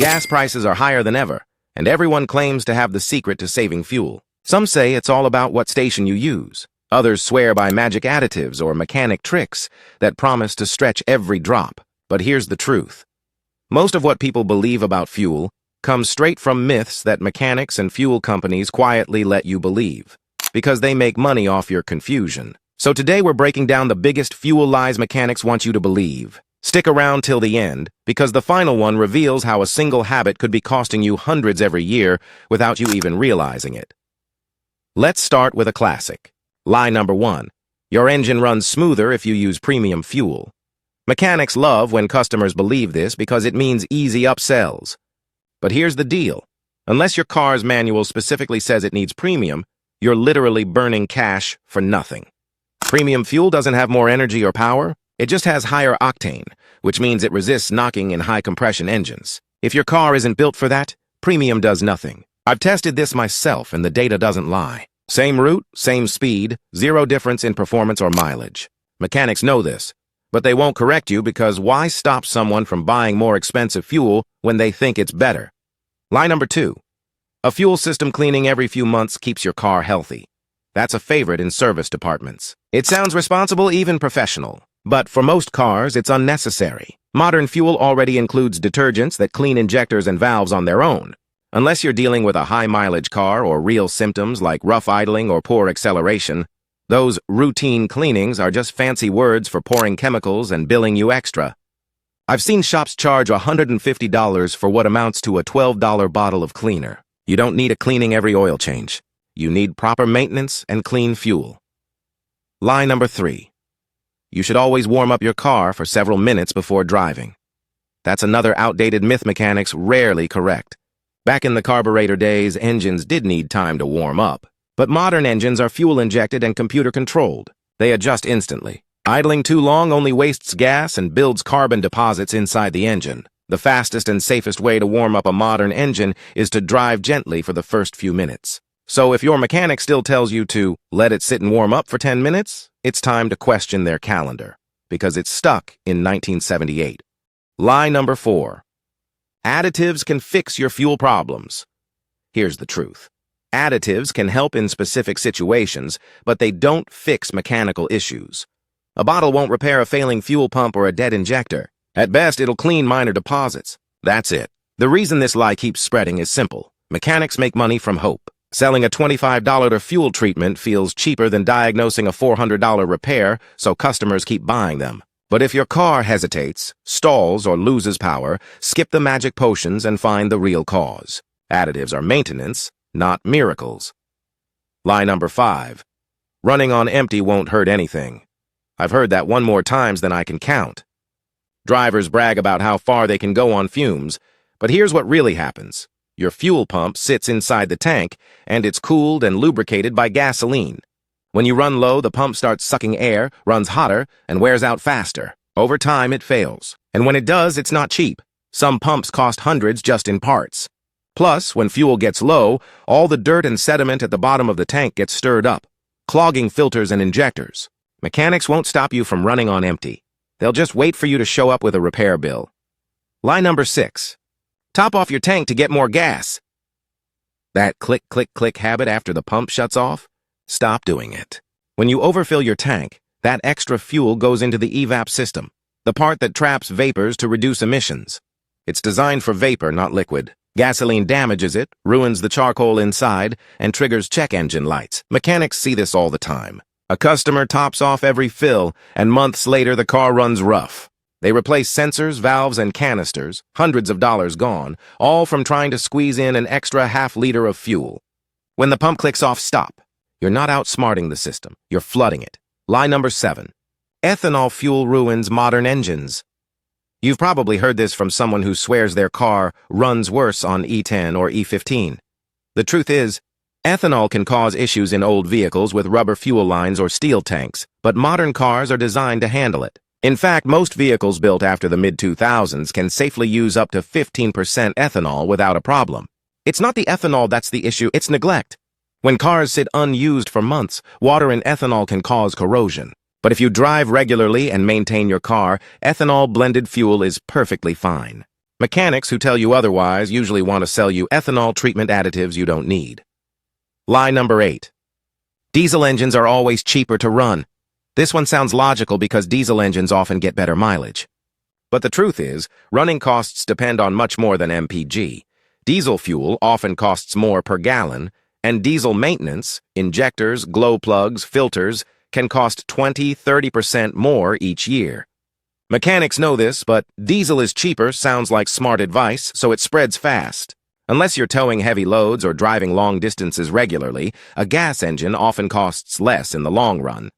Gas prices are higher than ever, and everyone claims to have the secret to saving fuel. Some say it's all about what station you use. Others swear by magic additives or mechanic tricks that promise to stretch every drop. But here's the truth. Most of what people believe about fuel comes straight from myths that mechanics and fuel companies quietly let you believe, because they make money off your confusion. So today we're breaking down the biggest fuel lies mechanics want you to believe. Stick around till the end, because the final one reveals how a single habit could be costing you hundreds every year without you even realizing it. Let's start with a classic. Lie number 1. Your engine runs smoother if you use premium fuel. Mechanics love when customers believe this because it means easy upsells. But here's the deal. Unless your car's manual specifically says it needs premium, you're literally burning cash for nothing. Premium fuel doesn't have more energy or power. It just has higher octane, which means it resists knocking in high-compression engines. If your car isn't built for that, premium does nothing. I've tested this myself, and the data doesn't lie. Same route, same speed, zero difference in performance or mileage. Mechanics know this, but they won't correct you because why stop someone from buying more expensive fuel when they think it's better? Lie number 2. A fuel system cleaning every few months keeps your car healthy. That's a favorite in service departments. It sounds responsible, even professional. But for most cars, it's unnecessary. Modern fuel already includes detergents that clean injectors and valves on their own. Unless you're dealing with a high-mileage car or real symptoms like rough idling or poor acceleration, those routine cleanings are just fancy words for pouring chemicals and billing you extra. I've seen shops charge $150 for what amounts to a $12 bottle of cleaner. You don't need a cleaning every oil change. You need proper maintenance and clean fuel. Lie number 3. You should always warm up your car for several minutes before driving. That's another outdated myth mechanics rarely correct. Back in the carburetor days, engines did need time to warm up. But modern engines are fuel-injected and computer-controlled. They adjust instantly. Idling too long only wastes gas and builds carbon deposits inside the engine. The fastest and safest way to warm up a modern engine is to drive gently for the first few minutes. So if your mechanic still tells you to let it sit and warm up for 10 minutes, it's time to question their calendar, because it's stuck in 1978. Lie number 4. Additives can fix your fuel problems. Here's the truth. Additives can help in specific situations, but they don't fix mechanical issues. A bottle won't repair a failing fuel pump or a dead injector. At best, it'll clean minor deposits. That's it. The reason this lie keeps spreading is simple. Mechanics make money from hope. Selling a $25 fuel treatment feels cheaper than diagnosing a $400 repair, so customers keep buying them. But if your car hesitates, stalls, or loses power, skip the magic potions and find the real cause. Additives are maintenance, not miracles. Lie number 5. Running on empty won't hurt anything. I've heard that one more times than I can count. Drivers brag about how far they can go on fumes, but here's what really happens. Your fuel pump sits inside the tank, and it's cooled and lubricated by gasoline. When you run low, the pump starts sucking air, runs hotter, and wears out faster. Over time, it fails. And when it does, it's not cheap. Some pumps cost hundreds just in parts. Plus, when fuel gets low, all the dirt and sediment at the bottom of the tank gets stirred up, clogging filters and injectors. Mechanics won't stop you from running on empty. They'll just wait for you to show up with a repair bill. Lie number 6. Top off your tank to get more gas. That click, click, click habit after the pump shuts off? Stop doing it. When you overfill your tank, that extra fuel goes into the evap system, the part that traps vapors to reduce emissions. It's designed for vapor, not liquid. Gasoline damages it, ruins the charcoal inside, and triggers check engine lights. Mechanics see this all the time. A customer tops off every fill, and months later the car runs rough. They replace sensors, valves, and canisters, hundreds of dollars gone, all from trying to squeeze in an extra half-liter of fuel. When the pump clicks off, stop. You're not outsmarting the system. You're flooding it. Lie number 7. Ethanol fuel ruins modern engines. You've probably heard this from someone who swears their car runs worse on E10 or E15. The truth is, ethanol can cause issues in old vehicles with rubber fuel lines or steel tanks, but modern cars are designed to handle it. In fact, most vehicles built after the mid-2000s can safely use up to 15% ethanol without a problem. It's not the ethanol that's the issue, it's neglect. When cars sit unused for months, water and ethanol can cause corrosion. But if you drive regularly and maintain your car, ethanol blended fuel is perfectly fine. Mechanics who tell you otherwise usually want to sell you ethanol treatment additives you don't need. Lie number 8. Diesel engines are always cheaper to run. This one sounds logical because diesel engines often get better mileage. But the truth is, running costs depend on much more than MPG. Diesel fuel often costs more per gallon, and diesel maintenance, injectors, glow plugs, filters, can cost 20–30% more each year. Mechanics know this, but diesel is cheaper sounds like smart advice, so it spreads fast. Unless you're towing heavy loads or driving long distances regularly, a gas engine often costs less in the long run.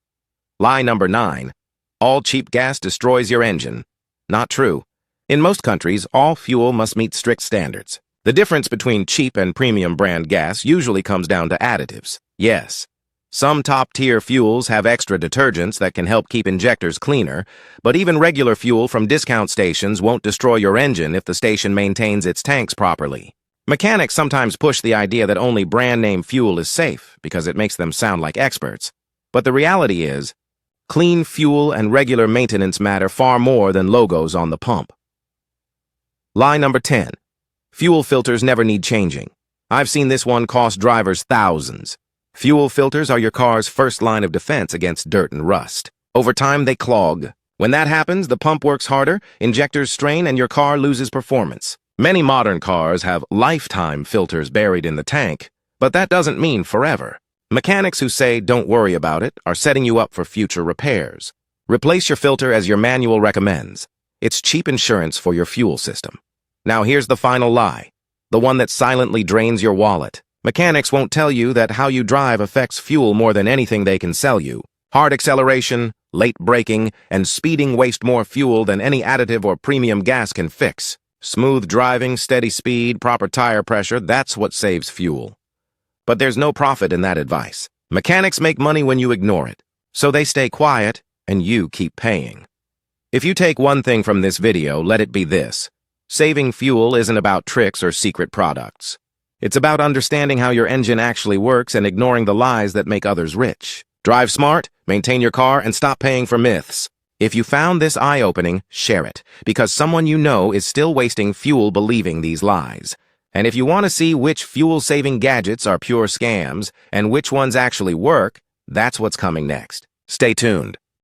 Lie number 9. All cheap gas destroys your engine. Not true. In most countries, all fuel must meet strict standards. The difference between cheap and premium brand gas usually comes down to additives. Yes, some top-tier fuels have extra detergents that can help keep injectors cleaner, but even regular fuel from discount stations won't destroy your engine if the station maintains its tanks properly. Mechanics sometimes push the idea that only brand-name fuel is safe because it makes them sound like experts. But the reality is, clean fuel and regular maintenance matter far more than logos on the pump. Lie number 10. Fuel filters never need changing. I've seen this one cost drivers thousands. Fuel filters are your car's first line of defense against dirt and rust. Over time, they clog. When that happens, the pump works harder, injectors strain, and your car loses performance. Many modern cars have lifetime filters buried in the tank, but that doesn't mean forever. Mechanics who say don't worry about it are setting you up for future repairs. Replace your filter as your manual recommends. It's cheap insurance for your fuel system. Now here's the final lie, the one that silently drains your wallet. Mechanics won't tell you that how you drive affects fuel more than anything they can sell you. Hard acceleration, late braking, and speeding waste more fuel than any additive or premium gas can fix. Smooth driving, steady speed, proper tire pressure, that's what saves fuel. But there's no profit in that advice. Mechanics make money when you ignore it, so they stay quiet and you keep paying. If you take one thing from this video, let it be this. Saving fuel isn't about tricks or secret products. It's about understanding how your engine actually works and ignoring the lies that make others rich. Drive smart, maintain your car, and stop paying for myths. If you found this eye-opening, share it, because someone you know is still wasting fuel believing these lies. And if you want to see which fuel-saving gadgets are pure scams and which ones actually work, that's what's coming next. Stay tuned.